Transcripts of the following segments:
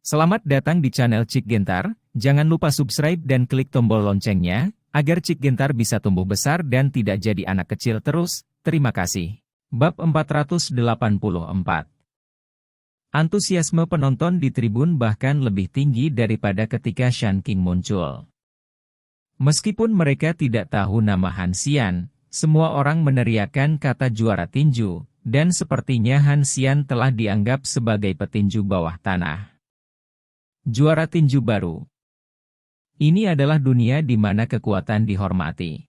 Selamat datang di channel Cik Gentar, jangan lupa subscribe dan klik tombol loncengnya, agar Cik Gentar bisa tumbuh besar dan tidak jadi anak kecil terus, terima kasih. Bab 484. Antusiasme penonton di tribun bahkan lebih tinggi daripada ketika Shan King muncul. Meskipun mereka tidak tahu nama Han Xian, semua orang meneriakkan kata juara tinju, dan sepertinya Han Xian telah dianggap sebagai petinju bawah tanah. Juara tinju baru. Ini adalah dunia di mana kekuatan dihormati.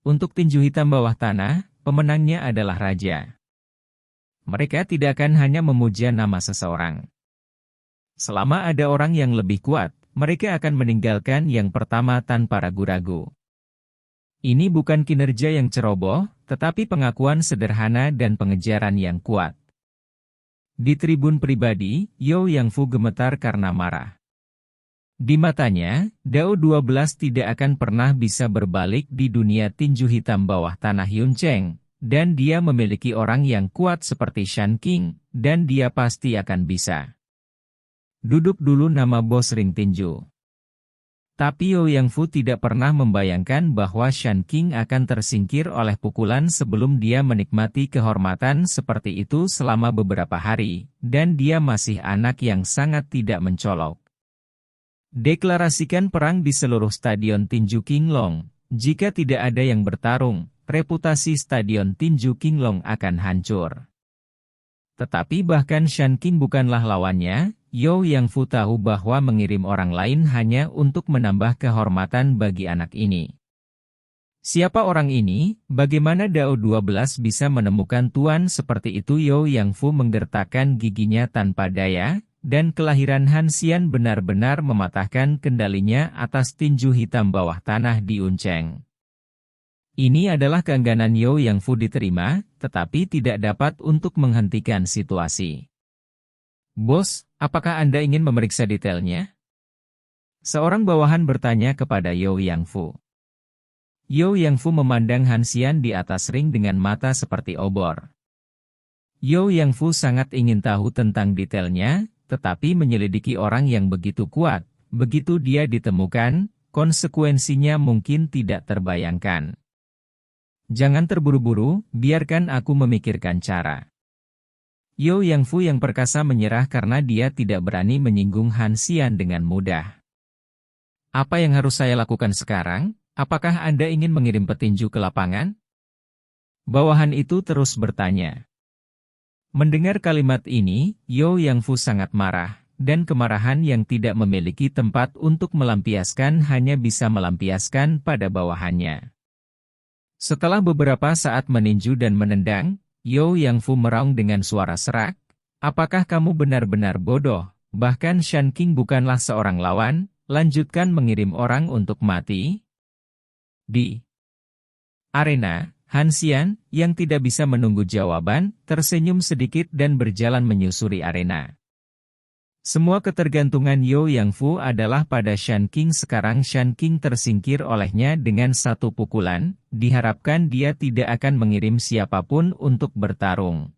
Untuk tinju hitam bawah tanah, pemenangnya adalah raja. Mereka tidak akan hanya memuja nama seseorang. Selama ada orang yang lebih kuat, mereka akan meninggalkan yang pertama tanpa ragu-ragu. Ini bukan kinerja yang ceroboh, tetapi pengakuan sederhana dan pengejaran yang kuat. Di tribun pribadi, Yao Yangfu gemetar karena marah. Di matanya, Dao 12 tidak akan pernah bisa berbalik di dunia tinju hitam bawah tanah Yuncheng, dan dia memiliki orang yang kuat seperti Shan King, dan dia pasti akan bisa. Duduk dulu nama bos ring tinju. Tapi Yao Yangfu tidak pernah membayangkan bahwa Shan King akan tersingkir oleh pukulan sebelum dia menikmati kehormatan seperti itu selama beberapa hari, dan dia masih anak yang sangat tidak mencolok. Deklarasikan perang di seluruh stadion tinju Qinglong. Jika tidak ada yang bertarung, reputasi stadion tinju Qinglong akan hancur. Tetapi bahkan Shan King bukanlah lawannya. Yao Yangfu tahu bahwa mengirim orang lain hanya untuk menambah kehormatan bagi anak ini. Siapa orang ini? Bagaimana Dao 12 bisa menemukan tuan seperti itu? Yao Yangfu menggertakkan giginya tanpa daya, dan kelahiran Han Xian benar-benar mematahkan kendalinya atas tinju hitam bawah tanah di Yuncheng. Ini adalah keengganan Yao Yangfu diterima, tetapi tidak dapat untuk menghentikan situasi. Bos, apakah Anda ingin memeriksa detailnya? Seorang bawahan bertanya kepada Yao Yangfu. Yao Yangfu memandang Han Xian di atas ring dengan mata seperti obor. Yao Yangfu sangat ingin tahu tentang detailnya, tetapi menyelidiki orang yang begitu kuat, begitu dia ditemukan, konsekuensinya mungkin tidak terbayangkan. Jangan terburu-buru, biarkan aku memikirkan cara. Yao Yangfu yang perkasa menyerah karena dia tidak berani menyinggung Han Xian dengan mudah. Apa yang harus saya lakukan sekarang? Apakah Anda ingin mengirim petinju ke lapangan? Bawahan itu terus bertanya. Mendengar kalimat ini, Yao Yangfu sangat marah, dan kemarahan yang tidak memiliki tempat untuk melampiaskan hanya bisa melampiaskan pada bawahannya. Setelah beberapa saat meninju dan menendang, Yao Yangfu meraung dengan suara serak, apakah kamu benar-benar bodoh? Bahkan Shan King bukanlah seorang lawan, lanjutkan mengirim orang untuk mati? Di arena, Han Xian, yang tidak bisa menunggu jawaban, tersenyum sedikit dan berjalan menyusuri arena. Semua ketergantungan Yao Yangfu adalah pada Shan King. Sekarang Shan King tersingkir olehnya dengan satu pukulan, diharapkan dia tidak akan mengirim siapapun untuk bertarung.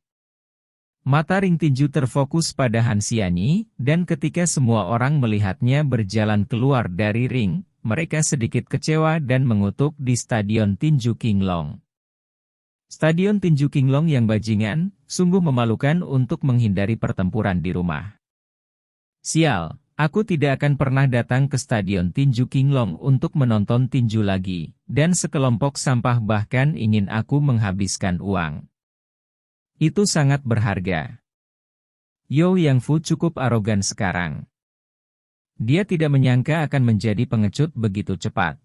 Mata ring tinju terfokus pada Han Xian, dan ketika semua orang melihatnya berjalan keluar dari ring, mereka sedikit kecewa dan mengutuk di stadion tinju Qinglong. Stadion tinju Qinglong yang bajingan, sungguh memalukan untuk menghindari pertempuran di rumah. Sial, aku tidak akan pernah datang ke stadion tinju Qinglong untuk menonton tinju lagi, dan sekelompok sampah bahkan ingin aku menghabiskan uang. Itu sangat berharga. Yao Yangfu cukup arogan sekarang. Dia tidak menyangka akan menjadi pengecut begitu cepat.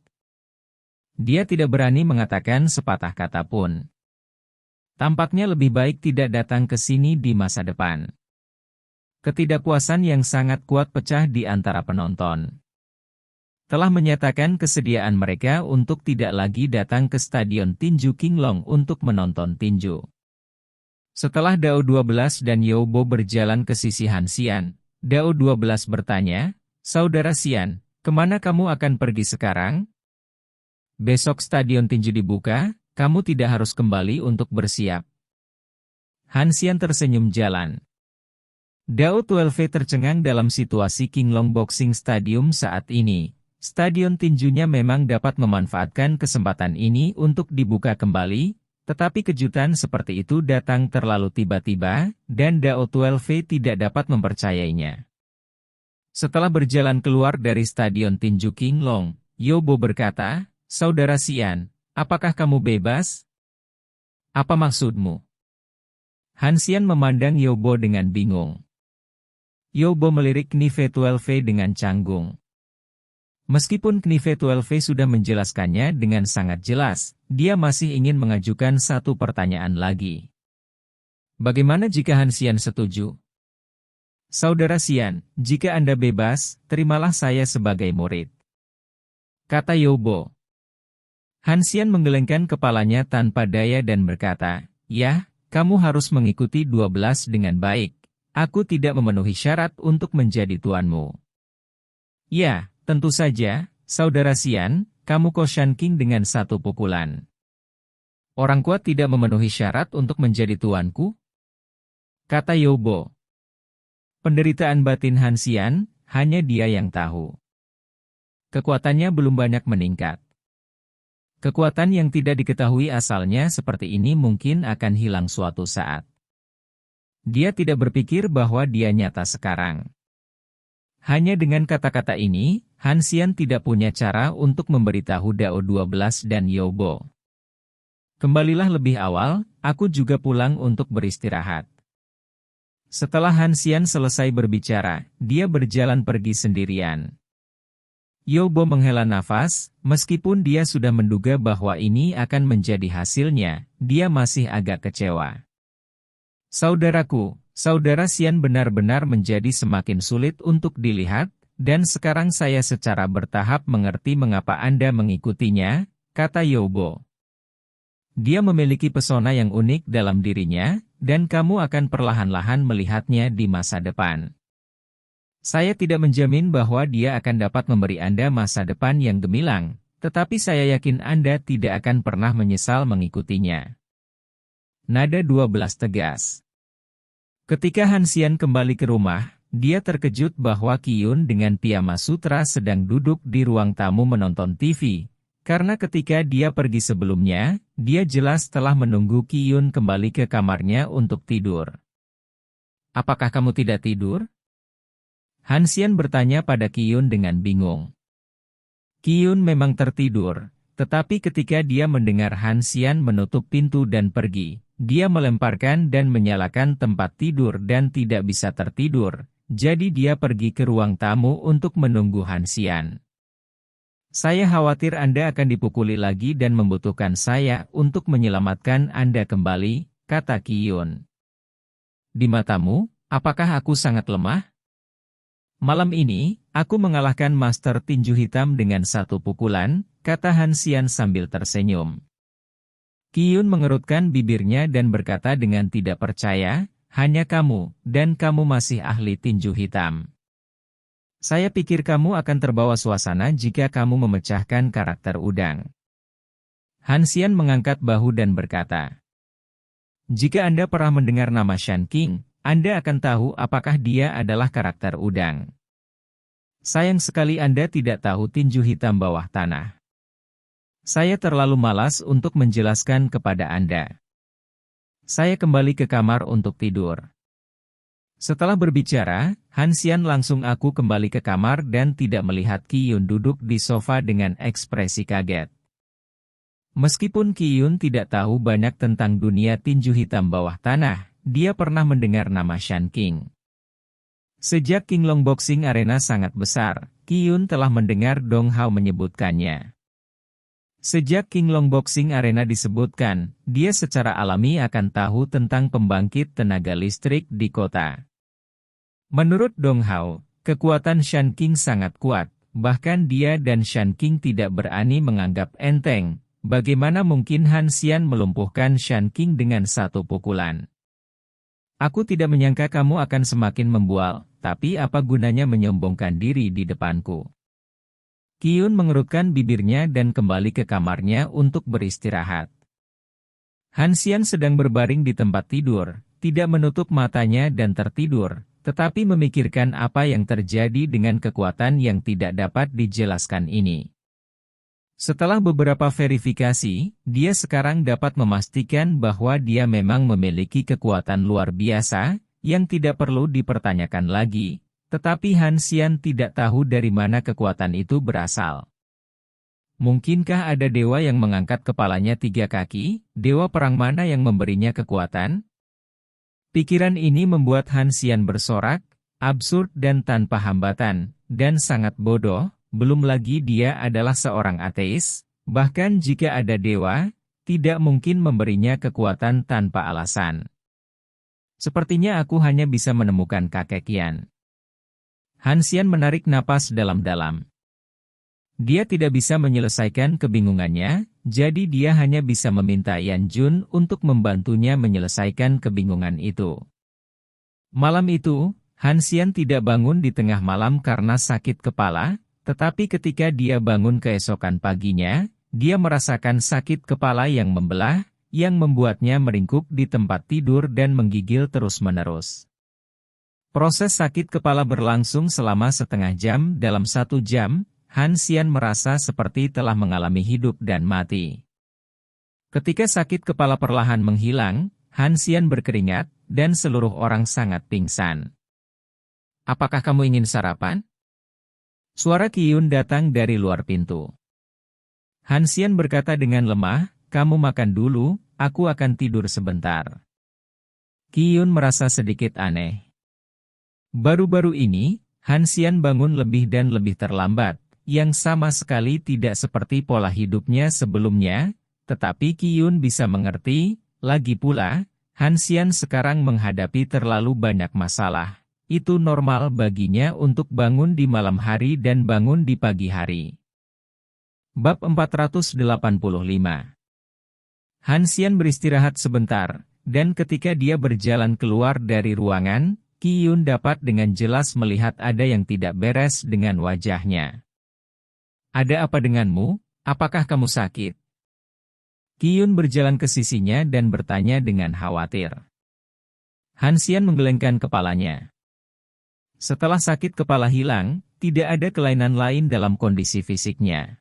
Dia tidak berani mengatakan sepatah kata pun. Tampaknya lebih baik tidak datang ke sini di masa depan. Ketidakpuasan yang sangat kuat pecah di antara penonton. Telah menyatakan kesediaan mereka untuk tidak lagi datang ke stadion tinju Qinglong untuk menonton tinju. Setelah Dao 12 dan Yao Bo berjalan ke sisi Han Xian, Dao 12 bertanya, Saudara Xian, kemana kamu akan pergi sekarang? Besok stadion tinju dibuka, kamu tidak harus kembali untuk bersiap. Han Xian tersenyum jalan. Dao 12 tercengang dalam situasi Qinglong Boxing Stadium saat ini. Stadion tinjunya memang dapat memanfaatkan kesempatan ini untuk dibuka kembali, tetapi kejutan seperti itu datang terlalu tiba-tiba, dan Dao 12 tidak dapat mempercayainya. Setelah berjalan keluar dari Stadion Tinju Qinglong, Yobo berkata, "Saudara Xian, apakah kamu bebas? Apa maksudmu?" Han Xian memandang Yobo dengan bingung. Yobo melirik Knife 12 dengan canggung. Meskipun Knife 12 sudah menjelaskannya dengan sangat jelas, dia masih ingin mengajukan satu pertanyaan lagi. Bagaimana jika Han Xian setuju? Saudara Xian, jika Anda bebas, terimalah saya sebagai murid, kata Yobo. Han Xian menggelengkan kepalanya tanpa daya dan berkata, "Ya, kamu harus mengikuti 12 dengan baik. Aku tidak memenuhi syarat untuk menjadi tuanmu." "Ya, tentu saja, Saudara Xian, kamu Koshan King dengan satu pukulan." "Orang kuat tidak memenuhi syarat untuk menjadi tuanku?" kata Yobo. Penderitaan batin Han Xian, hanya dia yang tahu. Kekuatannya belum banyak meningkat. Kekuatan yang tidak diketahui asalnya seperti ini mungkin akan hilang suatu saat. Dia tidak berpikir bahwa dia nyata sekarang. Hanya dengan kata-kata ini, Han Xian tidak punya cara untuk memberitahu Dao 12 dan Yobo. "Kembalilah lebih awal, aku juga pulang untuk beristirahat." Setelah Han Xian selesai berbicara, dia berjalan pergi sendirian. Yobo menghela nafas, meskipun dia sudah menduga bahwa ini akan menjadi hasilnya, dia masih agak kecewa. "Saudaraku, Saudara Xian benar-benar menjadi semakin sulit untuk dilihat, dan sekarang saya secara bertahap mengerti mengapa Anda mengikutinya," kata Yobo. "Dia memiliki pesona yang unik dalam dirinya, dan kamu akan perlahan-lahan melihatnya di masa depan. Saya tidak menjamin bahwa dia akan dapat memberi Anda masa depan yang gemilang, tetapi saya yakin Anda tidak akan pernah menyesal mengikutinya." Nada 12 tegas. Ketika Han Xian kembali ke rumah, dia terkejut bahwa Qiyun dengan piyama sutra sedang duduk di ruang tamu menonton TV. Karena ketika dia pergi sebelumnya, dia jelas telah menunggu Qiyun kembali ke kamarnya untuk tidur. "Apakah kamu tidak tidur?" Han Xian bertanya pada Qiyun dengan bingung. Qiyun memang tertidur, tetapi ketika dia mendengar Han Xian menutup pintu dan pergi, dia melemparkan dan menyalakan tempat tidur dan tidak bisa tertidur, jadi dia pergi ke ruang tamu untuk menunggu Han Xian. "Saya khawatir Anda akan dipukuli lagi dan membutuhkan saya untuk menyelamatkan Anda kembali," kata Qiyun. "Di matamu, apakah aku sangat lemah? Malam ini, aku mengalahkan Master Tinju Hitam dengan satu pukulan," kata Han Xian sambil tersenyum. Qiyun mengerutkan bibirnya dan berkata dengan tidak percaya, "Hanya kamu, dan kamu masih ahli tinju hitam. Saya pikir kamu akan terbawa suasana jika kamu memecahkan karakter udang." Han Xian mengangkat bahu dan berkata, "Jika Anda pernah mendengar nama Shan King, Anda akan tahu apakah dia adalah karakter udang. Sayang sekali Anda tidak tahu tinju hitam bawah tanah. Saya terlalu malas untuk menjelaskan kepada Anda. Saya kembali ke kamar untuk tidur." Setelah berbicara, Han Xian langsung aku kembali ke kamar dan tidak melihat Qiyun duduk di sofa dengan ekspresi kaget. Meskipun Qiyun tidak tahu banyak tentang dunia tinju hitam bawah tanah, dia pernah mendengar nama Shan King. Sejak Qinglong Boxing Arena sangat besar, Qiyun telah mendengar Dong Hao menyebutkannya. Sejak Qinglong Boxing Arena disebutkan, dia secara alami akan tahu tentang pembangkit tenaga listrik di kota. Menurut Dong Hao, kekuatan Shan King sangat kuat, bahkan dia dan Shan King tidak berani menganggap enteng. Bagaimana mungkin Han Xian melumpuhkan Shan King dengan satu pukulan? "Aku tidak menyangka kamu akan semakin membual, tapi apa gunanya menyombongkan diri di depanku?" Qiyun mengerutkan bibirnya dan kembali ke kamarnya untuk beristirahat. Han Xian sedang berbaring di tempat tidur, tidak menutup matanya dan tertidur, tetapi memikirkan apa yang terjadi dengan kekuatan yang tidak dapat dijelaskan ini. Setelah beberapa verifikasi, dia sekarang dapat memastikan bahwa dia memang memiliki kekuatan luar biasa, yang tidak perlu dipertanyakan lagi, tetapi Han Xian tidak tahu dari mana kekuatan itu berasal. Mungkinkah ada dewa yang mengangkat kepalanya 3 kaki, dewa perang mana yang memberinya kekuatan? Pikiran ini membuat Han Xian bersorak, absurd dan tanpa hambatan, dan sangat bodoh, belum lagi dia adalah seorang ateis, bahkan jika ada dewa, tidak mungkin memberinya kekuatan tanpa alasan. Sepertinya aku hanya bisa menemukan kakek Qian. Han Xian menarik napas dalam-dalam. Dia tidak bisa menyelesaikan kebingungannya, jadi dia hanya bisa meminta Yan Jun untuk membantunya menyelesaikan kebingungan itu. Malam itu, Han Xian tidak bangun di tengah malam karena sakit kepala, tetapi ketika dia bangun keesokan paginya, dia merasakan sakit kepala yang membelah, yang membuatnya meringkuk di tempat tidur dan menggigil terus-menerus. Proses sakit kepala berlangsung selama setengah jam. Dalam 1 jam, Han Xian merasa seperti telah mengalami hidup dan mati. Ketika sakit kepala perlahan menghilang, Han Xian berkeringat, dan seluruh orang sangat pingsan. "Apakah kamu ingin sarapan?" Suara Qiyun datang dari luar pintu. Han Xian berkata dengan lemah, "Kamu makan dulu, aku akan tidur sebentar." Qiyun merasa sedikit aneh. Baru-baru ini, Han Xian bangun lebih dan lebih terlambat, yang sama sekali tidak seperti pola hidupnya sebelumnya, tetapi Qiyun bisa mengerti, lagi pula, Han Xian sekarang menghadapi terlalu banyak masalah. Itu normal baginya untuk bangun di malam hari dan bangun di pagi hari. Bab 485. Han Xian beristirahat sebentar, dan ketika dia berjalan keluar dari ruangan, Qiyun dapat dengan jelas melihat ada yang tidak beres dengan wajahnya. "Ada apa denganmu? Apakah kamu sakit?" Qiyun berjalan ke sisinya dan bertanya dengan khawatir. Han Xian menggelengkan kepalanya. Setelah sakit kepala hilang, tidak ada kelainan lain dalam kondisi fisiknya.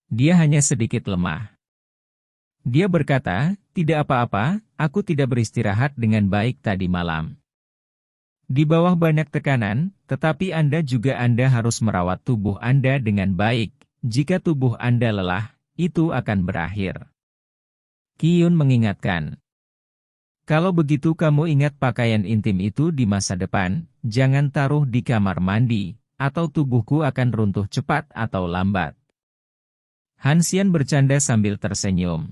Dia hanya sedikit lemah. Dia berkata, "Tidak apa-apa, aku tidak beristirahat dengan baik tadi malam." Di bawah banyak tekanan, tetapi Anda harus merawat tubuh Anda dengan baik. Jika tubuh Anda lelah, itu akan berakhir. Qiyun mengingatkan. Kalau begitu kamu ingat pakaian intim itu di masa depan, jangan taruh di kamar mandi, atau tubuhku akan runtuh cepat atau lambat. Han Xian bercanda sambil tersenyum.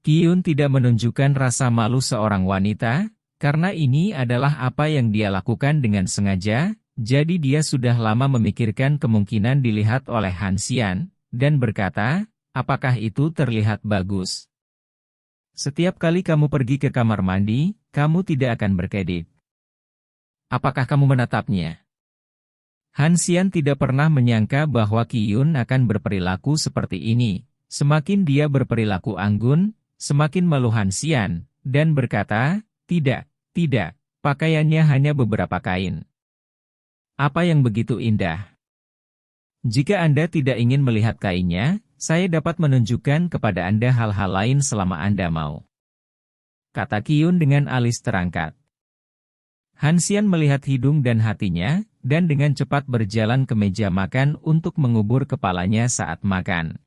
Qiyun tidak menunjukkan rasa malu seorang wanita, karena ini adalah apa yang dia lakukan dengan sengaja, jadi dia sudah lama memikirkan kemungkinan dilihat oleh Han Xian, dan berkata, "Apakah itu terlihat bagus? Setiap kali kamu pergi ke kamar mandi, kamu tidak akan berkedip. Apakah kamu menatapnya?" Han Xian tidak pernah menyangka bahwa Qiyun akan berperilaku seperti ini. Semakin dia berperilaku anggun, semakin malu Han Xian, dan berkata, Tidak, pakaiannya hanya beberapa kain. Apa yang begitu indah? Jika Anda tidak ingin melihat kainnya, saya dapat menunjukkan kepada Anda hal-hal lain selama Anda mau. Kata Qiyun dengan alis terangkat. Han Xian melihat hidung dan hatinya, dan dengan cepat berjalan ke meja makan untuk mengubur kepalanya saat makan.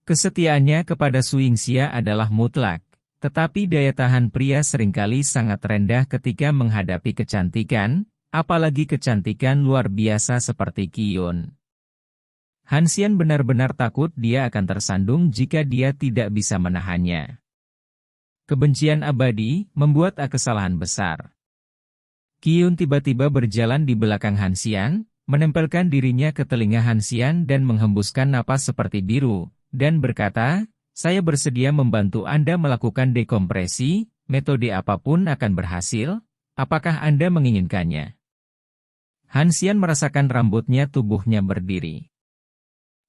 Kesetiaannya kepada Su Yingxia adalah mutlak. Tetapi daya tahan pria seringkali sangat rendah ketika menghadapi kecantikan, apalagi kecantikan luar biasa seperti Qiyun. Han Xian benar-benar takut dia akan tersandung jika dia tidak bisa menahannya. Kebencian abadi membuat kesalahan besar. Qiyun tiba-tiba berjalan di belakang Han Xian, menempelkan dirinya ke telinga Han Xian dan menghembuskan napas seperti biru, dan berkata, "Saya bersedia membantu Anda melakukan dekompresi, metode apapun akan berhasil, apakah Anda menginginkannya?" Han Xian merasakan rambutnya tubuhnya berdiri.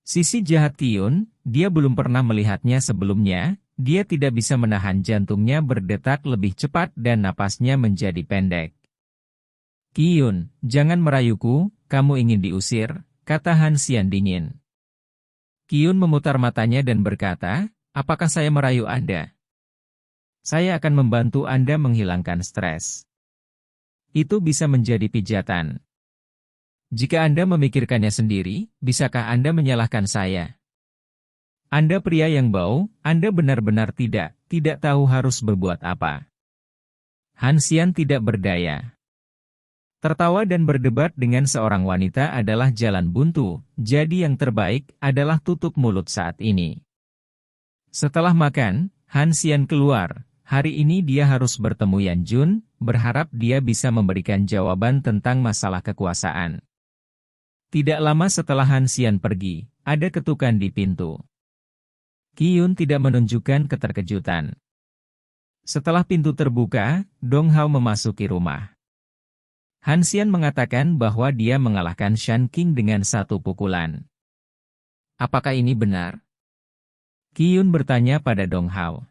Sisi jahat Qiyun, dia belum pernah melihatnya sebelumnya, dia tidak bisa menahan jantungnya berdetak lebih cepat dan napasnya menjadi pendek. Qiyun, jangan merayuku, kamu ingin diusir, kata Han Xian dingin. Qiyun memutar matanya dan berkata, apakah saya merayu Anda? Saya akan membantu Anda menghilangkan stres. Itu bisa menjadi pijatan. Jika Anda memikirkannya sendiri, bisakah Anda menyalahkan saya? Anda pria yang bau, Anda benar-benar tidak tahu harus berbuat apa. Han Xian tidak berdaya. Tertawa dan berdebat dengan seorang wanita adalah jalan buntu, jadi yang terbaik adalah tutup mulut saat ini. Setelah makan, Han Xian keluar. Hari ini dia harus bertemu Yan Jun, berharap dia bisa memberikan jawaban tentang masalah kekuasaan. Tidak lama setelah Han Xian pergi, ada ketukan di pintu. Qiyun tidak menunjukkan keterkejutan. Setelah pintu terbuka, Dong Hao memasuki rumah. Han Xian mengatakan bahwa dia mengalahkan Shan King dengan 1 pukulan. Apakah ini benar? Qiyun bertanya pada Dong Hao.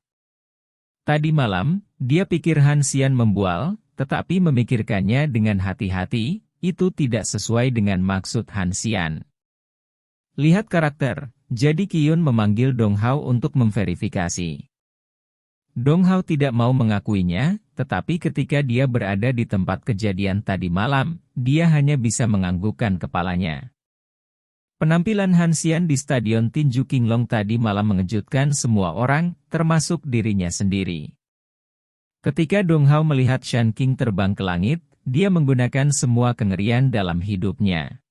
Tadi malam, dia pikir Han Xian membual, tetapi memikirkannya dengan hati-hati, itu tidak sesuai dengan maksud Han Xian. Lihat karakter, jadi Qiyun memanggil Dong Hao untuk memverifikasi. Dong Hao tidak mau mengakuinya, tetapi ketika dia berada di tempat kejadian tadi malam, dia hanya bisa menganggukkan kepalanya. Penampilan Han Xian di Stadion Tinju Qinglong tadi malam mengejutkan semua orang, termasuk dirinya sendiri. Ketika Dong Hao melihat Shan King terbang ke langit, dia menggunakan semua kengerian dalam hidupnya.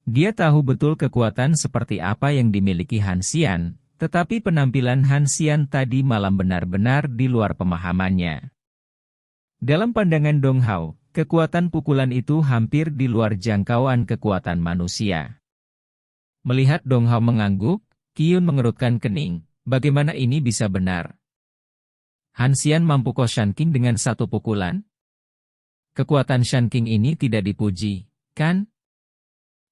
Dia tahu betul kekuatan seperti apa yang dimiliki Han Xian, tetapi penampilan Han Xian tadi malam benar-benar di luar pemahamannya. Dalam pandangan Dong Hao, kekuatan pukulan itu hampir di luar jangkauan kekuatan manusia. Melihat Dong Hao mengangguk, Qiyun mengerutkan kening. Bagaimana ini bisa benar? Han Xian mampu kos Shan King dengan 1 pukulan? Kekuatan Shan King ini tidak dipuji, kan?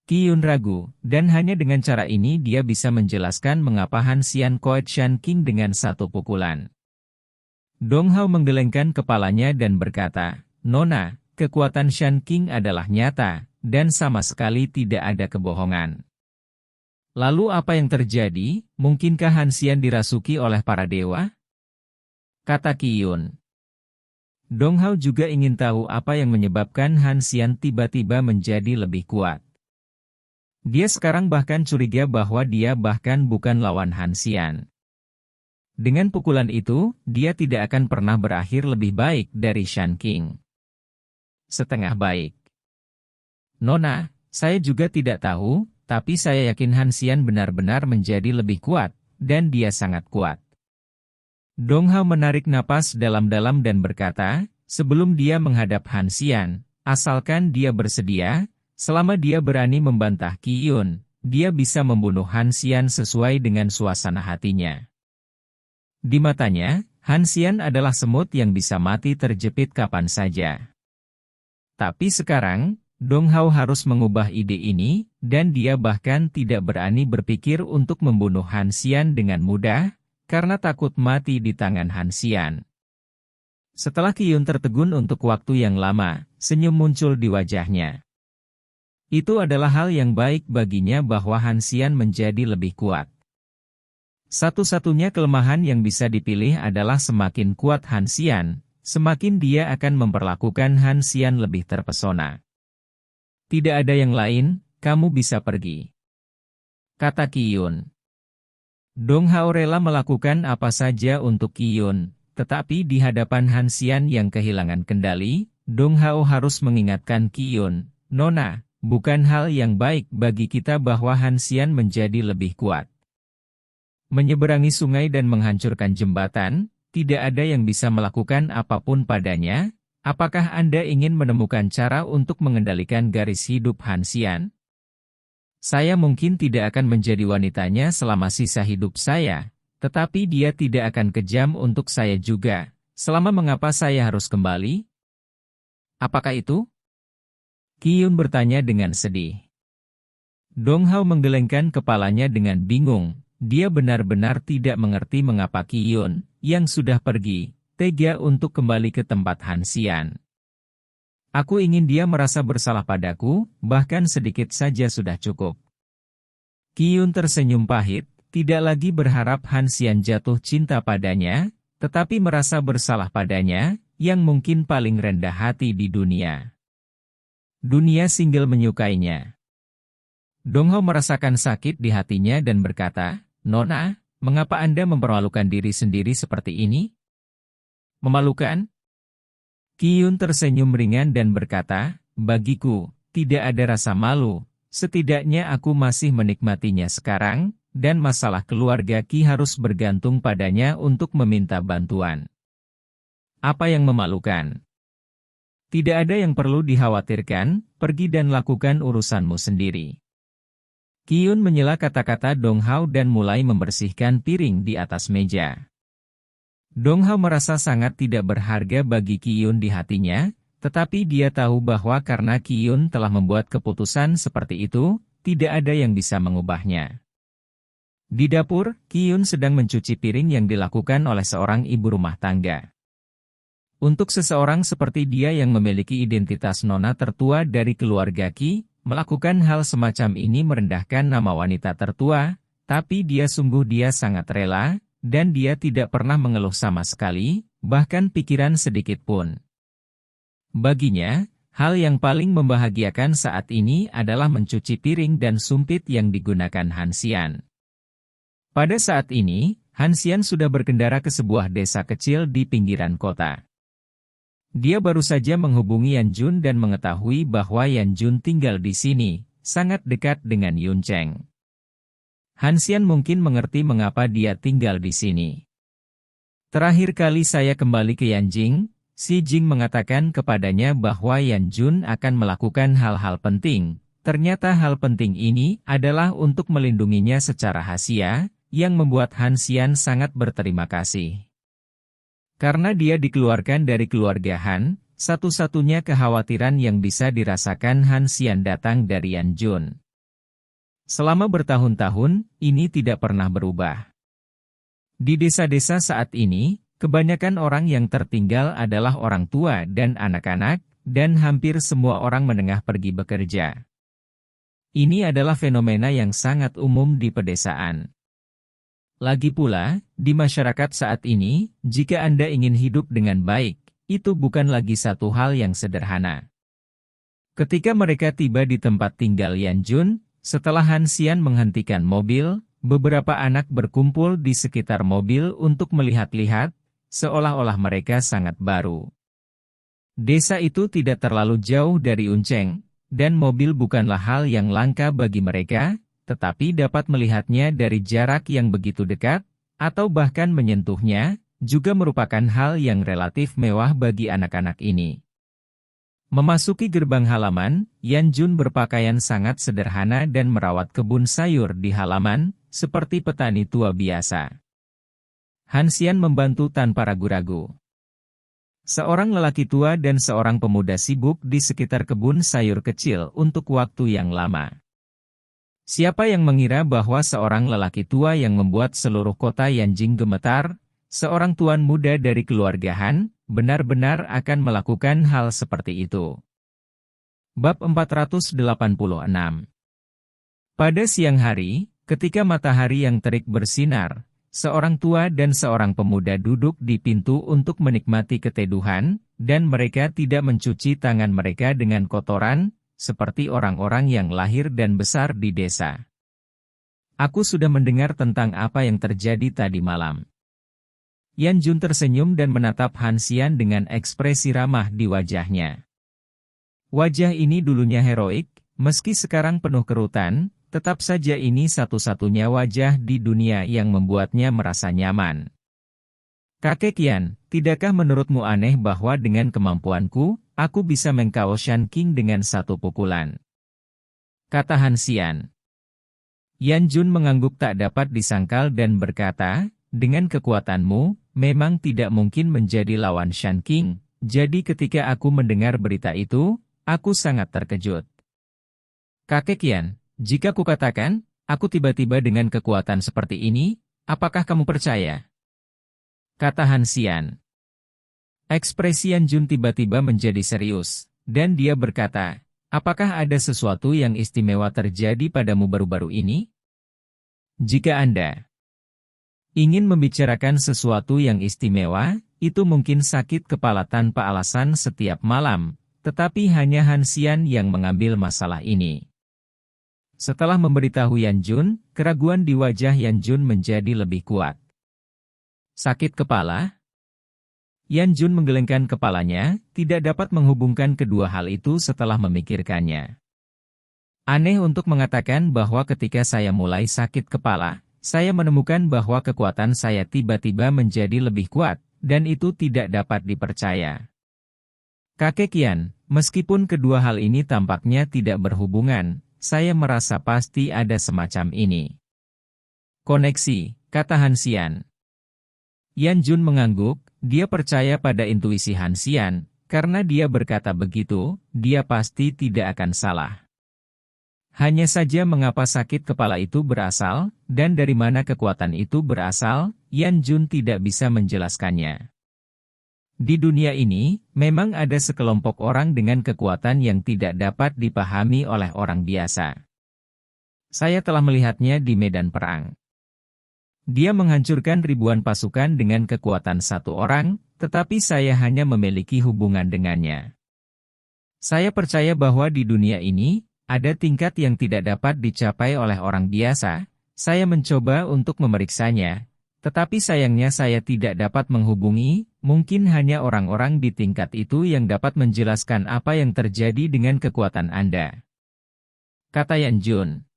Qiyun ragu, dan hanya dengan cara ini dia bisa menjelaskan mengapa Han Xian koet Shan King dengan 1 pukulan. Dong Hao menggelengkan kepalanya dan berkata, Nona, kekuatan Shan King adalah nyata, dan sama sekali tidak ada kebohongan. Lalu apa yang terjadi? Mungkinkah Han Xian dirasuki oleh para dewa? Kata Qiyun. Dong Hao juga ingin tahu apa yang menyebabkan Han Xian tiba-tiba menjadi lebih kuat. Dia sekarang bahkan curiga bahwa dia bahkan bukan lawan Han Xian. Dengan pukulan itu, dia tidak akan pernah berakhir lebih baik dari Shan King. Setengah baik. Nona, saya juga tidak tahu, tapi saya yakin Han Xian benar-benar menjadi lebih kuat, dan dia sangat kuat. Dong Hao menarik napas dalam-dalam dan berkata, sebelum dia menghadap Han Xian, asalkan dia bersedia, selama dia berani membantah Qiyun, dia bisa membunuh Han Xian sesuai dengan suasana hatinya. Di matanya, Han Xian adalah semut yang bisa mati terjepit kapan saja. Tapi sekarang, Dong Hao harus mengubah ide ini, dan dia bahkan tidak berani berpikir untuk membunuh Han Xian dengan mudah, karena takut mati di tangan Han Xian. Setelah Qiyun tertegun untuk waktu yang lama, senyum muncul di wajahnya. Itu adalah hal yang baik baginya bahwa Han Xian menjadi lebih kuat. Satu-satunya kelemahan yang bisa dipilih adalah semakin kuat Han Xian, semakin dia akan memperlakukan Han Xian lebih terpesona. Tidak ada yang lain, kamu bisa pergi. Kata Qiyun. Dong Hao rela melakukan apa saja untuk Qiyun, tetapi di hadapan Han Xian yang kehilangan kendali, Dong Hao harus mengingatkan Qiyun, Nona, bukan hal yang baik bagi kita bahwa Han Xian menjadi lebih kuat. Menyeberangi sungai dan menghancurkan jembatan, tidak ada yang bisa melakukan apapun padanya. Apakah Anda ingin menemukan cara untuk mengendalikan garis hidup Han Xian? Saya mungkin tidak akan menjadi wanitanya selama sisa hidup saya, tetapi dia tidak akan kejam untuk saya juga. Selama mengapa saya harus kembali? Apakah itu? Qiyun bertanya dengan sedih. Dong Hao menggelengkan kepalanya dengan bingung. Dia benar-benar tidak mengerti mengapa Qiyun, yang sudah pergi, tega untuk kembali ke tempat Han Xian. Aku ingin dia merasa bersalah padaku, bahkan sedikit saja sudah cukup. Qiyun tersenyum pahit, tidak lagi berharap Han Xian jatuh cinta padanya, tetapi merasa bersalah padanya, yang mungkin paling rendah hati di dunia. Dunia single menyukainya. Dong Hao merasakan sakit di hatinya dan berkata, "Nona, mengapa Anda mempermalukan diri sendiri seperti ini?" "Memalukan?" Qiyun tersenyum ringan dan berkata, "Bagiku, tidak ada rasa malu, setidaknya aku masih menikmatinya sekarang, dan masalah keluarga Qi harus bergantung padanya untuk meminta bantuan." "Apa yang memalukan?" "Tidak ada yang perlu dikhawatirkan, pergi dan lakukan urusanmu sendiri." Qiyun menyela kata-kata Dong Hao dan mulai membersihkan piring di atas meja. Dong Hao merasa sangat tidak berharga bagi Qiyun di hatinya, tetapi dia tahu bahwa karena Qiyun telah membuat keputusan seperti itu, tidak ada yang bisa mengubahnya. Di dapur, Qiyun sedang mencuci piring yang dilakukan oleh seorang ibu rumah tangga. Untuk seseorang seperti dia yang memiliki identitas nona tertua dari keluarga Qi, melakukan hal semacam ini merendahkan nama wanita tertua, tapi dia sangat rela, dan dia tidak pernah mengeluh sama sekali, bahkan pikiran sedikit pun. Baginya, hal yang paling membahagiakan saat ini adalah mencuci piring dan sumpit yang digunakan Han Xian. Pada saat ini, Han Xian sudah berkendara ke sebuah desa kecil di pinggiran kota. Dia baru saja menghubungi Yan Jun dan mengetahui bahwa Yan Jun tinggal di sini, sangat dekat dengan Yun Cheng. Han Xian mungkin mengerti mengapa dia tinggal di sini. "Terakhir kali saya kembali ke Yanjing, si Jing mengatakan kepadanya bahwa Yan Jun akan melakukan hal-hal penting. Ternyata hal penting ini adalah untuk melindunginya secara rahasia, yang membuat Han Xian sangat berterima kasih. Karena dia dikeluarkan dari keluarga Han, satu-satunya kekhawatiran yang bisa dirasakan Han Xian datang dari Yan Jun. Selama bertahun-tahun, ini tidak pernah berubah. Di desa-desa saat ini, kebanyakan orang yang tertinggal adalah orang tua dan anak-anak, dan hampir semua orang menengah pergi bekerja. Ini adalah fenomena yang sangat umum di pedesaan. Lagi pula, di masyarakat saat ini, jika Anda ingin hidup dengan baik, itu bukan lagi satu hal yang sederhana. Ketika mereka tiba di tempat tinggal Yan Jun, setelah Han Xian menghentikan mobil, beberapa anak berkumpul di sekitar mobil untuk melihat-lihat, seolah-olah mereka sangat baru. Desa itu tidak terlalu jauh dari Yun Cheng, dan mobil bukanlah hal yang langka bagi mereka, tetapi dapat melihatnya dari jarak yang begitu dekat, atau bahkan menyentuhnya, juga merupakan hal yang relatif mewah bagi anak-anak ini. Memasuki gerbang halaman, Yan Jun berpakaian sangat sederhana dan merawat kebun sayur di halaman, seperti petani tua biasa. Han Xian membantu tanpa ragu-ragu. Seorang lelaki tua dan seorang pemuda sibuk di sekitar kebun sayur kecil untuk waktu yang lama. Siapa yang mengira bahwa seorang lelaki tua yang membuat seluruh kota Yanjing gemetar, seorang tuan muda dari keluarga Han, benar-benar akan melakukan hal seperti itu. Bab 486. Pada siang hari, ketika matahari yang terik bersinar, seorang tua dan seorang pemuda duduk di pintu untuk menikmati keteduhan, dan mereka tidak mencuci tangan mereka dengan kotoran, seperti orang-orang yang lahir dan besar di desa. "Aku sudah mendengar tentang apa yang terjadi tadi malam." Yan Jun tersenyum dan menatap Han Xian dengan ekspresi ramah di wajahnya. Wajah ini dulunya heroik, meski sekarang penuh kerutan, tetap saja ini satu-satunya wajah di dunia yang membuatnya merasa nyaman. "Kakek Yan, tidakkah menurutmu aneh bahwa dengan kemampuanku, aku bisa meng-KO Shan King dengan satu pukulan?" kata Han Xian. Yan Jun mengangguk tak dapat disangkal dan berkata, "Dengan kekuatanmu, memang tidak mungkin menjadi lawan Shan King, jadi ketika aku mendengar berita itu, aku sangat terkejut." "Kakek Yan, jika kukatakan, aku tiba-tiba dengan kekuatan seperti ini, apakah kamu percaya?" kata Han Xian. Ekspresi Yan Jun tiba-tiba menjadi serius, dan dia berkata, "Apakah ada sesuatu yang istimewa terjadi padamu baru-baru ini?" Jika Anda ingin membicarakan sesuatu yang istimewa, itu mungkin sakit kepala tanpa alasan setiap malam, tetapi hanya Han Xian yang mengambil masalah ini. Setelah memberitahu Yan Jun, keraguan di wajah Yan Jun menjadi lebih kuat. Sakit kepala? Yan Jun menggelengkan kepalanya, tidak dapat menghubungkan kedua hal itu setelah memikirkannya. Aneh untuk mengatakan bahwa ketika saya mulai sakit kepala, saya menemukan bahwa kekuatan saya tiba-tiba menjadi lebih kuat, dan itu tidak dapat dipercaya. Kakek Yan, meskipun kedua hal ini tampaknya tidak berhubungan, saya merasa pasti ada semacam ini. Koneksi, kata Han Xian. Yan Jun mengangguk, dia percaya pada intuisi Han Xian, karena dia berkata begitu, dia pasti tidak akan salah. Hanya saja mengapa sakit kepala itu berasal, dan dari mana kekuatan itu berasal, Yan Jun tidak bisa menjelaskannya. Di dunia ini, memang ada sekelompok orang dengan kekuatan yang tidak dapat dipahami oleh orang biasa. Saya telah melihatnya di medan perang. Dia menghancurkan ribuan pasukan dengan kekuatan satu orang, tetapi saya hanya memiliki hubungan dengannya. Saya percaya bahwa di dunia ini, ada tingkat yang tidak dapat dicapai oleh orang biasa. Saya mencoba untuk memeriksanya, tetapi sayangnya saya tidak dapat menghubungi, mungkin hanya orang-orang di tingkat itu yang dapat menjelaskan apa yang terjadi dengan kekuatan Anda. Kata Yan Jun.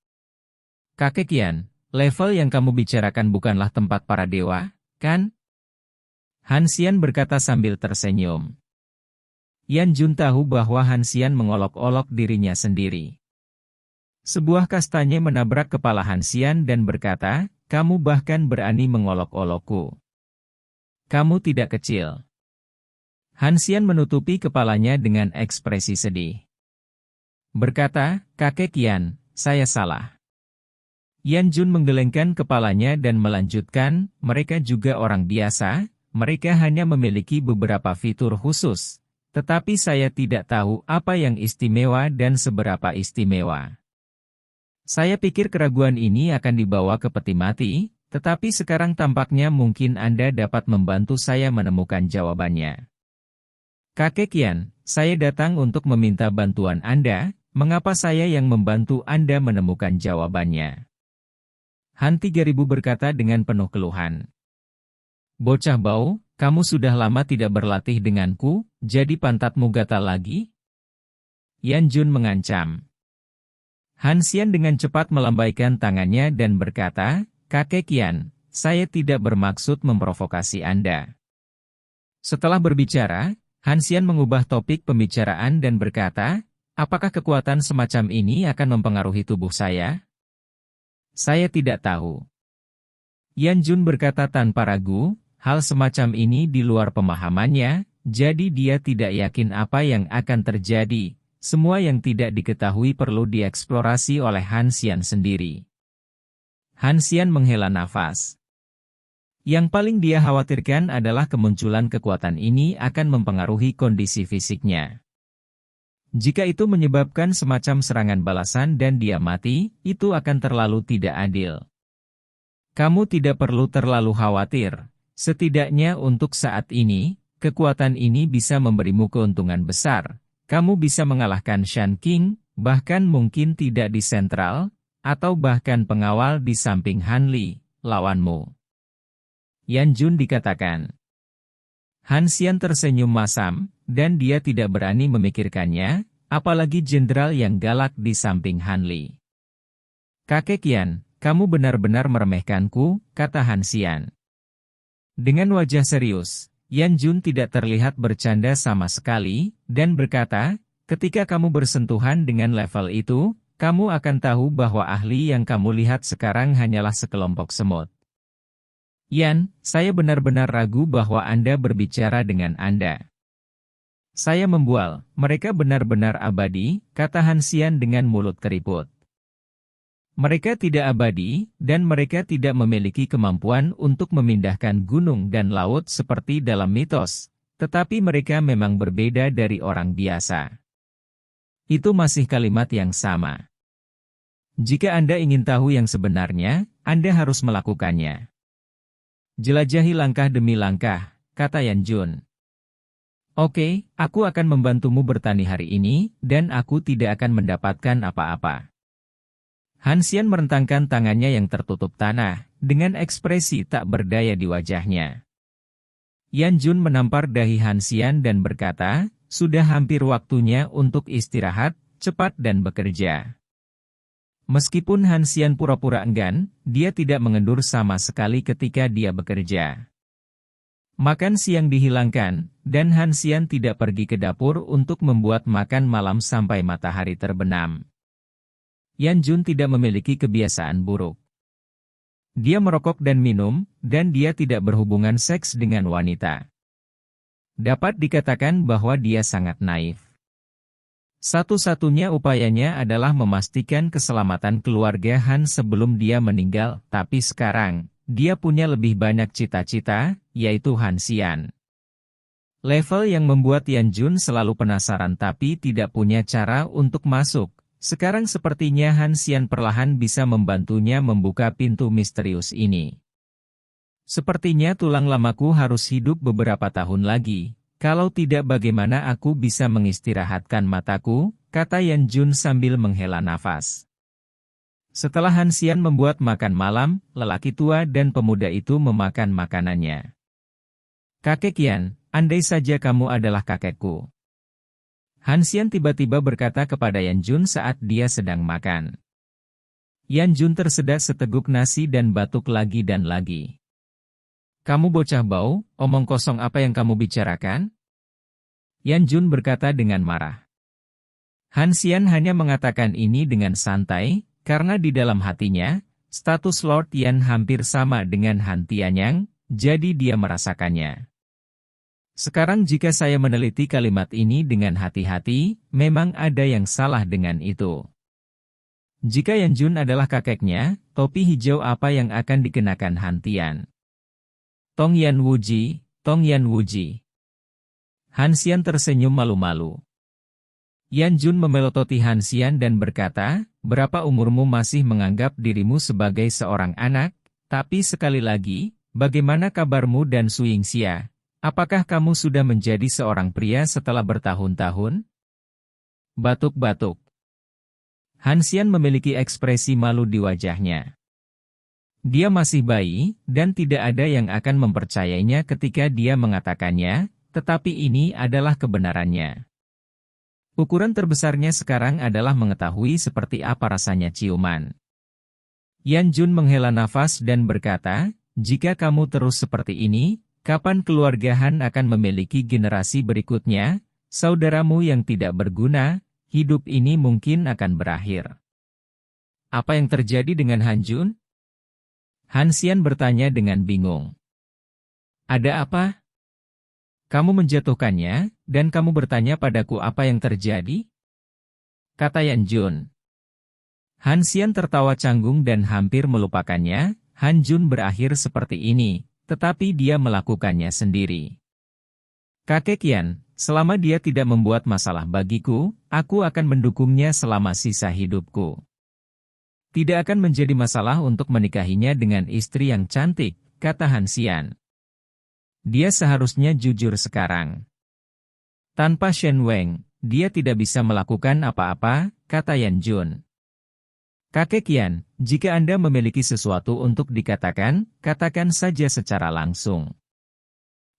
Kakek Yan, level yang kamu bicarakan bukanlah tempat para dewa, kan? Han Xian berkata sambil tersenyum. Yan Jun tahu bahwa Han Xian mengolok-olok dirinya sendiri. Sebuah kastanya menabrak kepala Han Xian dan berkata, "Kamu bahkan berani mengolok-olokku. Kamu tidak kecil." Han Xian menutupi kepalanya dengan ekspresi sedih. Berkata, "Kakek Yan, saya salah." Yan Jun menggelengkan kepalanya dan melanjutkan, "Mereka juga orang biasa, mereka hanya memiliki beberapa fitur khusus. Tetapi saya tidak tahu apa yang istimewa dan seberapa istimewa. Saya pikir keraguan ini akan dibawa ke peti mati, tetapi sekarang tampaknya mungkin Anda dapat membantu saya menemukan jawabannya." Kakek Yan, saya datang untuk meminta bantuan Anda, mengapa saya yang membantu Anda menemukan jawabannya? Han 3000 berkata dengan penuh keluhan. Bocah bau, kamu sudah lama tidak berlatih denganku, jadi pantatmu gatal lagi? Yan Jun mengancam. Han Xian dengan cepat melambaikan tangannya dan berkata, "Kakek Yan, saya tidak bermaksud memprovokasi Anda." Setelah berbicara, Han Xian mengubah topik pembicaraan dan berkata, "Apakah kekuatan semacam ini akan mempengaruhi tubuh saya?" "Saya tidak tahu." Yan Jun berkata tanpa ragu, hal semacam ini di luar pemahamannya, jadi dia tidak yakin apa yang akan terjadi. Semua yang tidak diketahui perlu dieksplorasi oleh Han Xian sendiri. Han Xian menghela nafas. Yang paling dia khawatirkan adalah kemunculan kekuatan ini akan mempengaruhi kondisi fisiknya. Jika itu menyebabkan semacam serangan balasan dan dia mati, itu akan terlalu tidak adil. Kamu tidak perlu terlalu khawatir. Setidaknya untuk saat ini, kekuatan ini bisa memberimu keuntungan besar. Kamu bisa mengalahkan Shan King, bahkan mungkin tidak di sentral, atau bahkan pengawal di samping Han Li, lawanmu. Yan Jun dikatakan. Han Xian tersenyum masam, dan dia tidak berani memikirkannya, apalagi jenderal yang galak di samping Han Li. Kakek Yan, kamu benar-benar meremehkanku, kata Han Xian. Dengan wajah serius, Yan Jun tidak terlihat bercanda sama sekali, dan berkata, ketika kamu bersentuhan dengan level itu, kamu akan tahu bahwa ahli yang kamu lihat sekarang hanyalah sekelompok semut. Yan, saya benar-benar ragu bahwa Anda berbicara dengan Anda. Saya membual, mereka benar-benar abadi, kata Han Xian dengan mulut keriput. Mereka tidak abadi, dan mereka tidak memiliki kemampuan untuk memindahkan gunung dan laut seperti dalam mitos, tetapi mereka memang berbeda dari orang biasa. Itu masih kalimat yang sama. Jika Anda ingin tahu yang sebenarnya, Anda harus melakukannya. Jelajahi langkah demi langkah, kata Yan Jun. Oke, aku akan membantumu bertani hari ini, dan aku tidak akan mendapatkan apa-apa. Han Xian merentangkan tangannya yang tertutup tanah, dengan ekspresi tak berdaya di wajahnya. Yan Jun menampar dahi Han Xian dan berkata, sudah hampir waktunya untuk istirahat, cepat dan bekerja. Meskipun Han Xian pura-pura enggan, dia tidak mengendur sama sekali ketika dia bekerja. Makan siang dihilangkan, dan Han Xian tidak pergi ke dapur untuk membuat makan malam sampai matahari terbenam. Yan Jun tidak memiliki kebiasaan buruk. Dia merokok dan minum, dan dia tidak berhubungan seks dengan wanita. Dapat dikatakan bahwa dia sangat naif. Satu-satunya upayanya adalah memastikan keselamatan keluarga Han sebelum dia meninggal, tapi sekarang, dia punya lebih banyak cita-cita, yaitu Han Xian. Level yang membuat Yan Jun selalu penasaran tapi tidak punya cara untuk masuk. Sekarang sepertinya Han Xian perlahan bisa membantunya membuka pintu misterius ini. Sepertinya tulang lamaku harus hidup beberapa tahun lagi. Kalau tidak bagaimana aku bisa mengistirahatkan mataku, kata Yan Jun sambil menghela nafas. Setelah Han Xian membuat makan malam, lelaki tua dan pemuda itu memakan makanannya. Kakek Yan, andai saja kamu adalah kakekku. Han Xian tiba-tiba berkata kepada Yan Jun saat dia sedang makan. Yan Jun tersedak seteguk nasi dan batuk lagi dan lagi. Kamu bocah bau, omong kosong apa yang kamu bicarakan? Yan Jun berkata dengan marah. Han Xian hanya mengatakan ini dengan santai, karena di dalam hatinya, status Lord Yan hampir sama dengan Han Tianyang, jadi dia merasakannya. Sekarang jika saya meneliti kalimat ini dengan hati-hati, memang ada yang salah dengan itu. Jika Yan Jun adalah kakeknya, topi hijau apa yang akan dikenakan Han Tian? Tong Yan Wuji, Tong Yan Wuji. Han Xian tersenyum malu-malu. Yan Jun memelototi Han Xian dan berkata, berapa umurmu masih menganggap dirimu sebagai seorang anak? Tapi sekali lagi, bagaimana kabarmu dan Su Yingxia? Apakah kamu sudah menjadi seorang pria setelah bertahun-tahun? Batuk-batuk. Han Xian memiliki ekspresi malu di wajahnya. Dia masih bayi, dan tidak ada yang akan mempercayainya ketika dia mengatakannya, tetapi ini adalah kebenarannya. Ukuran terbesarnya sekarang adalah mengetahui seperti apa rasanya ciuman. Yan Jun menghela nafas dan berkata, jika kamu terus seperti ini, kapan keluarga Han akan memiliki generasi berikutnya? Saudaramu yang tidak berguna, hidup ini mungkin akan berakhir. Apa yang terjadi dengan Han Jun? Han Xian bertanya dengan bingung. Ada apa? Kamu menjatuhkannya, dan kamu bertanya padaku apa yang terjadi? Kata Yan Jun. Han Xian tertawa canggung dan hampir melupakannya. Han Jun berakhir seperti ini, tetapi dia melakukannya sendiri. Kakek Yan, selama dia tidak membuat masalah bagiku, aku akan mendukungnya selama sisa hidupku. Tidak akan menjadi masalah untuk menikahinya dengan istri yang cantik, kata Han Xian. Dia seharusnya jujur sekarang. Tanpa Shen Weng, dia tidak bisa melakukan apa-apa, kata Yan Jun. Kakek Yan, jika Anda memiliki sesuatu untuk dikatakan, katakan saja secara langsung.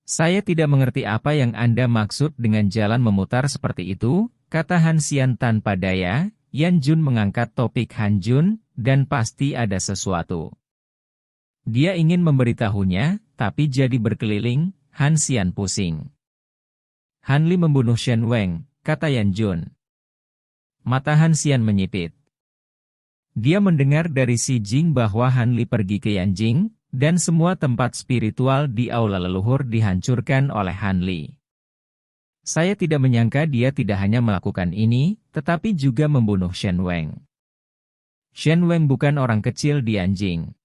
Saya tidak mengerti apa yang Anda maksud dengan jalan memutar seperti itu, kata Han Xian tanpa daya. Yan Jun mengangkat topik Han Jun, dan pasti ada sesuatu. Dia ingin memberitahunya, tapi jadi berkeliling. Han Xian pusing. Han Li membunuh Shen Weng, kata Yan Jun. Mata Han Xian menyipit. Dia mendengar dari Si Jing bahwa Han Li pergi ke Yanjing, dan semua tempat spiritual di aula leluhur dihancurkan oleh Han Li. Saya tidak menyangka dia tidak hanya melakukan ini, tetapi juga membunuh Shen Weng. Shen Weng bukan orang kecil di Yanjing.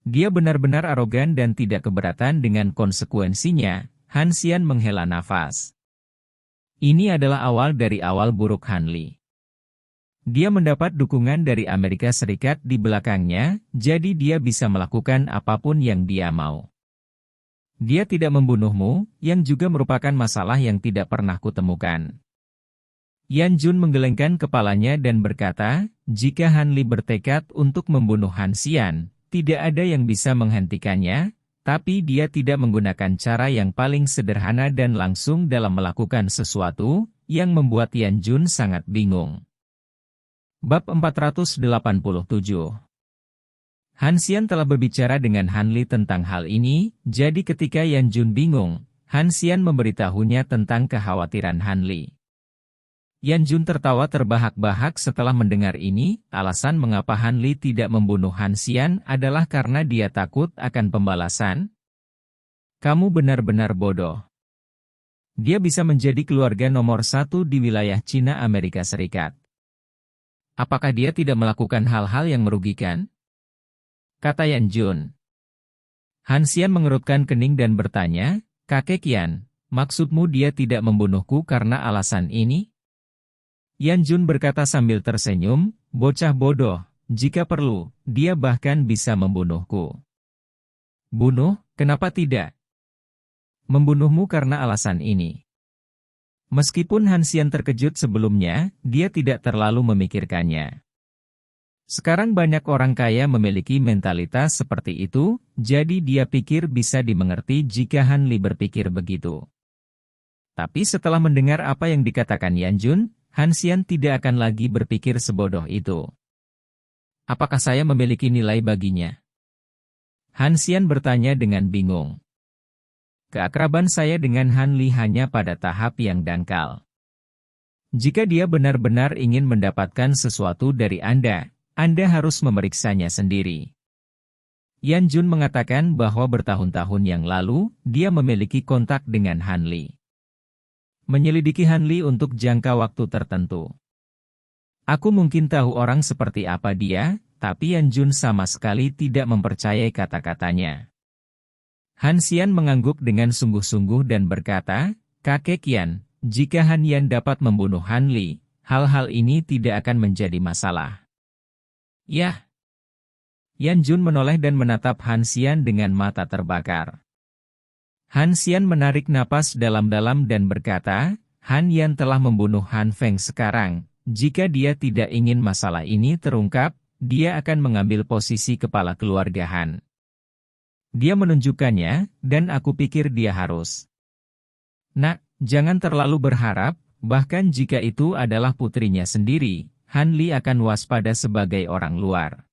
Dia benar-benar arogan dan tidak keberatan dengan konsekuensinya. Han Xian menghela nafas. Ini adalah awal dari awal buruk Han Li. Dia mendapat dukungan dari Amerika Serikat di belakangnya, jadi dia bisa melakukan apapun yang dia mau. Dia tidak membunuhmu, yang juga merupakan masalah yang tidak pernah kutemukan. Yan Jun menggelengkan kepalanya dan berkata, jika Han Li bertekad untuk membunuh Han Xian, tidak ada yang bisa menghentikannya, tapi dia tidak menggunakan cara yang paling sederhana dan langsung dalam melakukan sesuatu, yang membuat Yan Jun sangat bingung. Bab 487. Han Xian telah berbicara dengan Han Li tentang hal ini, jadi ketika Yan Jun bingung, Han Xian memberitahunya tentang kekhawatiran Han Li. Yan Jun tertawa terbahak-bahak setelah mendengar ini, alasan mengapa Han Li tidak membunuh Han Xian adalah karena dia takut akan pembalasan. Kamu benar-benar bodoh. Dia bisa menjadi keluarga nomor 1 di wilayah Cina Amerika Serikat. Apakah dia tidak melakukan hal-hal yang merugikan? Kata Yan Jun. Han Xian mengerutkan kening dan bertanya, Kakek Yan, maksudmu dia tidak membunuhku karena alasan ini? Yan Jun berkata sambil tersenyum, bocah bodoh, jika perlu, dia bahkan bisa membunuhku. Bunuh, kenapa tidak? Membunuhmu karena alasan ini. Meskipun Han Xian terkejut sebelumnya, dia tidak terlalu memikirkannya. Sekarang banyak orang kaya memiliki mentalitas seperti itu, jadi dia pikir bisa dimengerti jika Han Li berpikir begitu. Tapi setelah mendengar apa yang dikatakan Yan Jun, Han Xian tidak akan lagi berpikir sebodoh itu. Apakah saya memiliki nilai baginya? Han Xian bertanya dengan bingung. Keakraban saya dengan Han Li hanya pada tahap yang dangkal. Jika dia benar-benar ingin mendapatkan sesuatu dari Anda harus memeriksanya sendiri. Yan Jun mengatakan bahwa bertahun-tahun yang lalu, dia memiliki kontak dengan Han Li. Menyelidiki Han Li untuk jangka waktu tertentu. Aku mungkin tahu orang seperti apa dia, tapi Yan Jun sama sekali tidak mempercayai kata-katanya. Han Xian mengangguk dengan sungguh-sungguh dan berkata, Kakek Yan, jika Han Yan dapat membunuh Han Li, hal-hal ini tidak akan menjadi masalah. Yah. Yan Jun menoleh dan menatap Han Xian dengan mata terbakar. Han Xian menarik napas dalam-dalam dan berkata, Han Yan telah membunuh Han Feng sekarang, jika dia tidak ingin masalah ini terungkap, dia akan mengambil posisi kepala keluarga Han. Dia menunjukkannya, dan aku pikir dia harus. Nak, jangan terlalu berharap, bahkan jika itu adalah putrinya sendiri, Han Li akan waspada sebagai orang luar.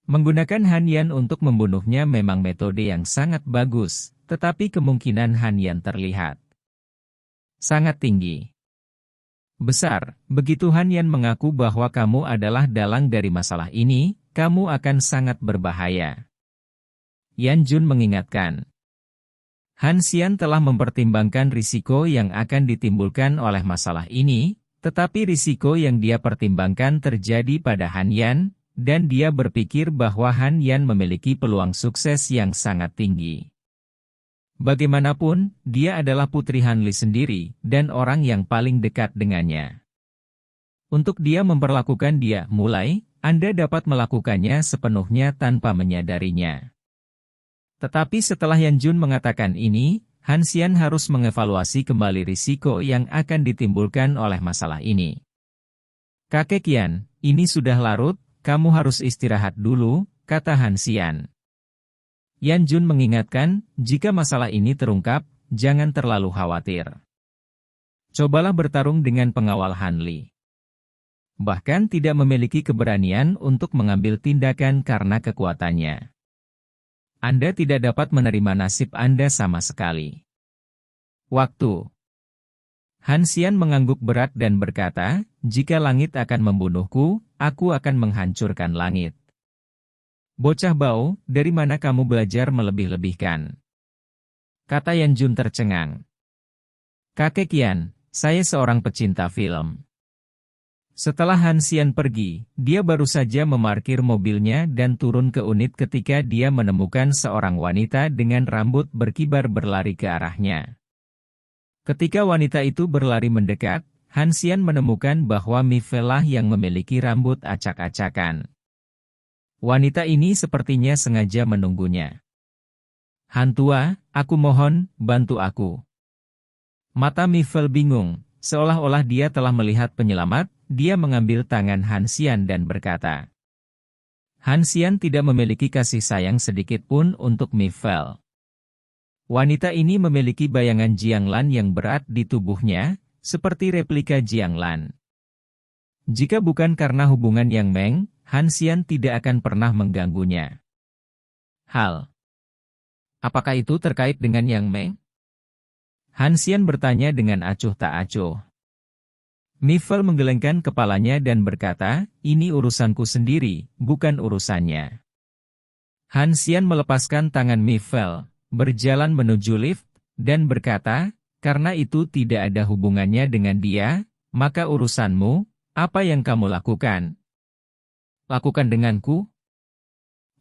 Menggunakan Han Yan untuk membunuhnya memang metode yang sangat bagus, tetapi kemungkinan Han Yan terlihat sangat tinggi. Besar, begitu Han Yan mengaku bahwa kamu adalah dalang dari masalah ini, kamu akan sangat berbahaya. Yan Jun mengingatkan. Han Xian telah mempertimbangkan risiko yang akan ditimbulkan oleh masalah ini, tetapi risiko yang dia pertimbangkan terjadi pada Han Yan, dan dia berpikir bahwa Han Yan memiliki peluang sukses yang sangat tinggi. Bagaimanapun, dia adalah putri Han Li sendiri, dan orang yang paling dekat dengannya. Untuk dia memperlakukan dia mulai, Anda dapat melakukannya sepenuhnya tanpa menyadarinya. Tetapi setelah Yan Jun mengatakan ini, Han Xian harus mengevaluasi kembali risiko yang akan ditimbulkan oleh masalah ini. Kakek Yan, ini sudah larut, kamu harus istirahat dulu, kata Han Xian. Yan Jun mengingatkan, jika masalah ini terungkap, jangan terlalu khawatir. Cobalah bertarung dengan pengawal Han Li. Bahkan tidak memiliki keberanian untuk mengambil tindakan karena kekuatannya. Anda tidak dapat menerima nasib Anda sama sekali. Waktu. Han Xian mengangguk berat dan berkata, jika langit akan membunuhku, aku akan menghancurkan langit. Bocah bau, dari mana kamu belajar melebih-lebihkan? Kata Yan Jun tercengang. Kakek Yan, saya seorang pecinta film. Setelah Han Xian pergi, dia baru saja memarkir mobilnya dan turun ke unit ketika dia menemukan seorang wanita dengan rambut berkibar berlari ke arahnya. Ketika wanita itu berlari mendekat, Han Xian menemukan bahwa Mifel lah yang memiliki rambut acak-acakan. Wanita ini sepertinya sengaja menunggunya. Han tua, aku mohon, bantu aku. Mata Mifel bingung, seolah-olah dia telah melihat penyelamat. Dia mengambil tangan Han Xian dan berkata. Han Xian tidak memiliki kasih sayang sedikit pun untuk Mifel. Wanita ini memiliki bayangan Jianglan yang berat di tubuhnya, seperti replika Jianglan. Jika bukan karena hubungan Yang Meng, Han Xian tidak akan pernah mengganggunya. Apakah itu terkait dengan Yang Meng? Han Xian bertanya dengan acuh tak acuh. Mifel menggelengkan kepalanya dan berkata, ini urusanku sendiri, bukan urusannya. Han Xian melepaskan tangan Mifel, berjalan menuju lift, dan berkata, karena itu tidak ada hubungannya dengan dia, maka urusanmu, apa yang kamu lakukan? Lakukan denganku?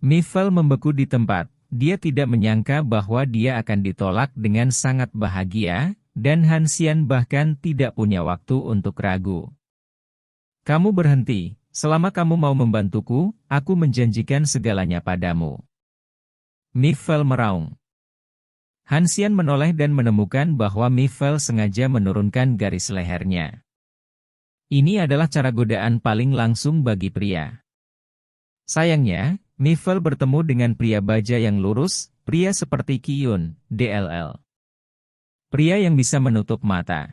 Mifel membeku di tempat, dia tidak menyangka bahwa dia akan ditolak dengan sangat bahagia, dan Han Xian bahkan tidak punya waktu untuk ragu. Kamu berhenti, selama kamu mau membantuku, aku menjanjikan segalanya padamu. Mifel meraung. Han Xian menoleh dan menemukan bahwa Mifel sengaja menurunkan garis lehernya. Ini adalah cara godaan paling langsung bagi pria. Sayangnya, Mifel bertemu dengan pria baja yang lurus, pria seperti Qiyun, DLL. Pria yang bisa menutup mata.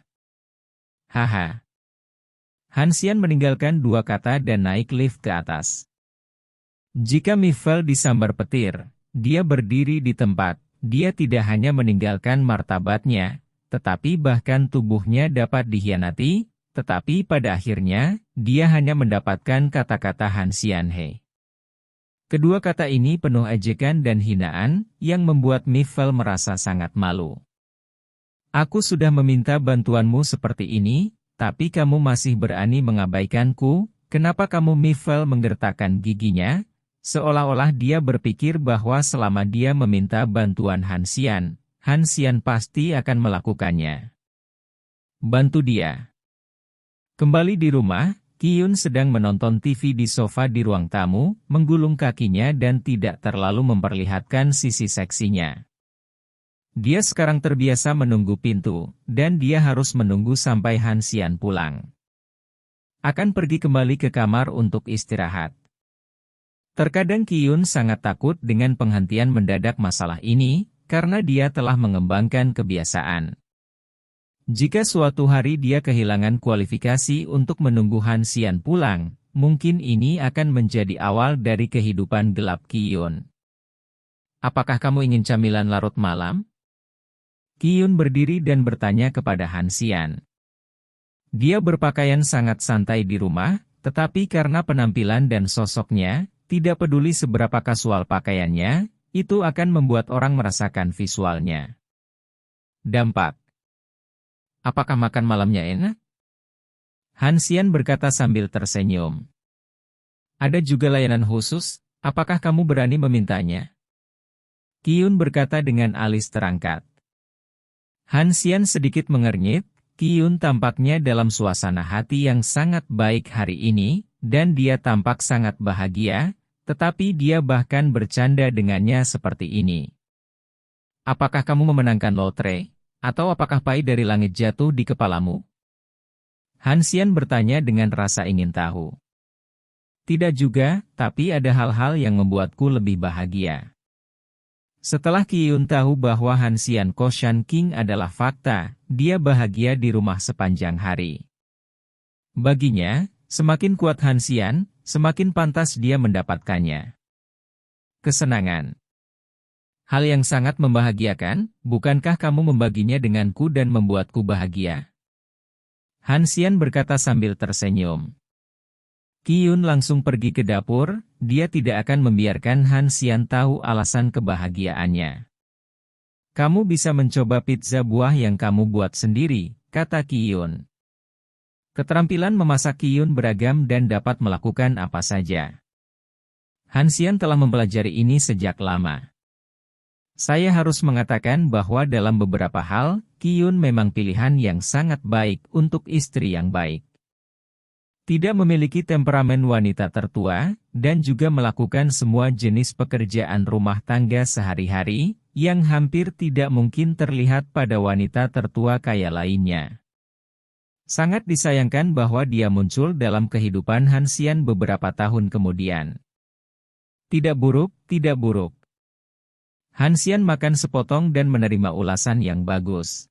Haha. Han Xian meninggalkan dua kata dan naik lift ke atas. Jika Mifel disambar petir, dia berdiri di tempat. Dia tidak hanya meninggalkan martabatnya, tetapi bahkan tubuhnya dapat dikhianati, tetapi pada akhirnya, dia hanya mendapatkan kata-kata Han Xian He. Kedua kata ini penuh ejekan dan hinaan, yang membuat Mifel merasa sangat malu. Aku sudah meminta bantuanmu seperti ini, tapi kamu masih berani mengabaikanku, kenapa kamu? Mifel menggertakkan giginya, seolah-olah dia berpikir bahwa selama dia meminta bantuan Han Xian pasti akan melakukannya. Bantu dia. Kembali di rumah, Qiyun sedang menonton TV di sofa di ruang tamu, menggulung kakinya dan tidak terlalu memperlihatkan sisi seksinya. Dia sekarang terbiasa menunggu pintu, dan dia harus menunggu sampai Han Xian pulang. Akan pergi kembali ke kamar untuk istirahat. Terkadang Qiyun sangat takut dengan penghentian mendadak masalah ini, karena dia telah mengembangkan kebiasaan. Jika suatu hari dia kehilangan kualifikasi untuk menunggu Han Xian pulang, mungkin ini akan menjadi awal dari kehidupan gelap Qiyun. Apakah kamu ingin camilan larut malam? Qiyun berdiri dan bertanya kepada Han Xian. Dia berpakaian sangat santai di rumah, tetapi karena penampilan dan sosoknya, tidak peduli seberapa kasual pakaiannya, itu akan membuat orang merasakan visualnya. Dampak. Apakah makan malamnya enak? Han Xian berkata sambil tersenyum. Ada juga layanan khusus, apakah kamu berani memintanya? Qiyun berkata dengan alis terangkat. Han Xian sedikit mengernyit, Qiyun tampaknya dalam suasana hati yang sangat baik hari ini, dan dia tampak sangat bahagia, tetapi dia bahkan bercanda dengannya seperti ini. Apakah kamu memenangkan lotre, atau apakah pai dari langit jatuh di kepalamu? Han Xian bertanya dengan rasa ingin tahu. Tidak juga, tapi ada hal-hal yang membuatku lebih bahagia. Setelah Qiyun tahu bahwa Han Xian Koshan King adalah fakta, dia bahagia di rumah sepanjang hari. Baginya, semakin kuat Han Xian, semakin pantas dia mendapatkannya. Kesenangan. Hal yang sangat membahagiakan, bukankah kamu membaginya denganku dan membuatku bahagia? Han Xian berkata sambil tersenyum. Qiyun langsung pergi ke dapur, dia tidak akan membiarkan Han Xian tahu alasan kebahagiaannya. Kamu bisa mencoba pizza buah yang kamu buat sendiri, kata Qiyun. Keterampilan memasak Qiyun beragam dan dapat melakukan apa saja. Han Xian telah mempelajari ini sejak lama. Saya harus mengatakan bahwa dalam beberapa hal, Kyun memang pilihan yang sangat baik untuk istri yang baik. Tidak memiliki temperamen wanita tertua, dan juga melakukan semua jenis pekerjaan rumah tangga sehari-hari, yang hampir tidak mungkin terlihat pada wanita tertua kaya lainnya. Sangat disayangkan bahwa dia muncul dalam kehidupan Hansian beberapa tahun kemudian. Tidak buruk, tidak buruk. Hansian makan sepotong dan menerima ulasan yang bagus.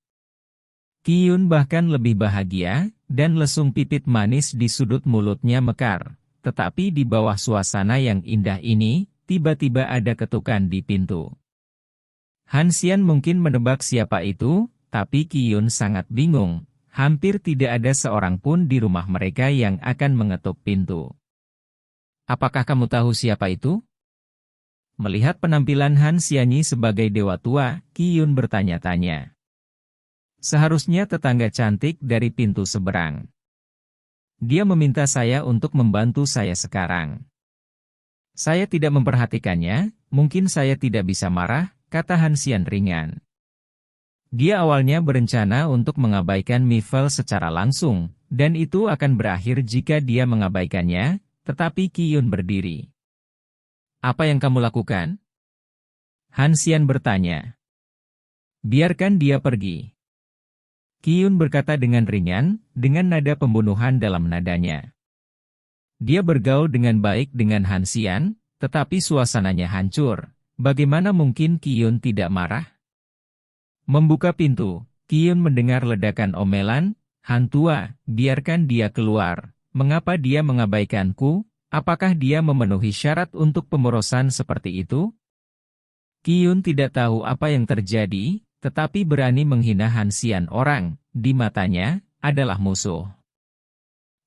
Kyun bahkan lebih bahagia, dan lesung pipit manis di sudut mulutnya mekar. Tetapi di bawah suasana yang indah ini, tiba-tiba ada ketukan di pintu. Hansian mungkin menebak siapa itu, tapi Kyun sangat bingung. Hampir tidak ada seorang pun di rumah mereka yang akan mengetuk pintu. Apakah kamu tahu siapa itu? Melihat penampilan Hansianyi sebagai dewa tua, Kyun bertanya-tanya. Seharusnya tetangga cantik dari pintu seberang. Dia meminta saya untuk membantu saya sekarang. Saya tidak memperhatikannya, mungkin saya tidak bisa marah, kata Hansian ringan. Dia awalnya berencana untuk mengabaikan Mifel secara langsung, dan itu akan berakhir jika dia mengabaikannya, tetapi Kyun berdiri. Apa yang kamu lakukan? Hansian bertanya. Biarkan dia pergi. Kyun berkata dengan ringan, dengan nada pembunuhan dalam nadanya. Dia bergaul dengan baik dengan Hansian, tetapi suasananya hancur. Bagaimana mungkin Kyun tidak marah? Membuka pintu, Kyun mendengar ledakan omelan, "Hantua, biarkan dia keluar. Mengapa dia mengabaikanku? Apakah dia memenuhi syarat untuk pemorosan seperti itu?" Kyun tidak tahu apa yang terjadi, tetapi berani menghina Hansian orang, di matanya, adalah musuh.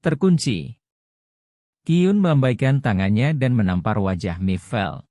Terkunci. Kyun melambaikan tangannya dan menampar wajah Mifel.